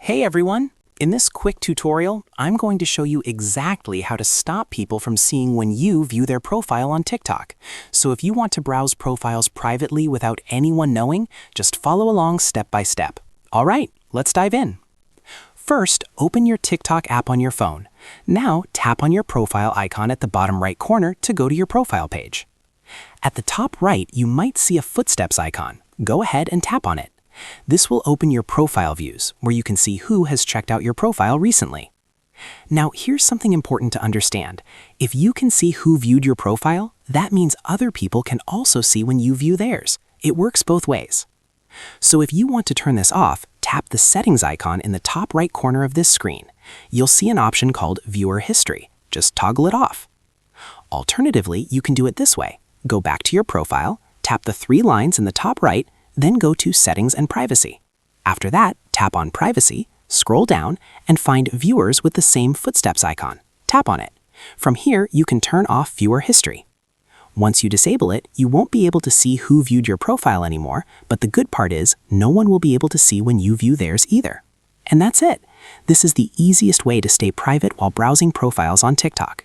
Hey everyone! In this quick tutorial, I'm going to show you exactly how to stop people from seeing when you view their profile on TikTok. So if you want to browse profiles privately without anyone knowing, just follow along step by step. All right, let's dive in. First, open your TikTok app on your phone. Now, tap on your profile icon at the bottom right corner to go to your profile page. At the top right, you might see a footsteps icon. Go ahead and tap on it. This will open your profile views, where you can see who has checked out your profile recently. Now, here's something important to understand. If you can see who viewed your profile, that means other people can also see when you view theirs. It works both ways. So if you want to turn this off, tap the settings icon in the top right corner of this screen. You'll see an option called Viewer History. Just toggle it off. Alternatively, you can do it this way. Go back to your profile, tap the three lines in the top right, then go to Settings and Privacy. After that, tap on Privacy, scroll down, and find Viewers with the same footsteps icon. Tap on it. From here, you can turn off Viewer History. Once you disable it, you won't be able to see who viewed your profile anymore, but the good part is, no one will be able to see when you view theirs either. And that's it. This is the easiest way to stay private while browsing profiles on TikTok.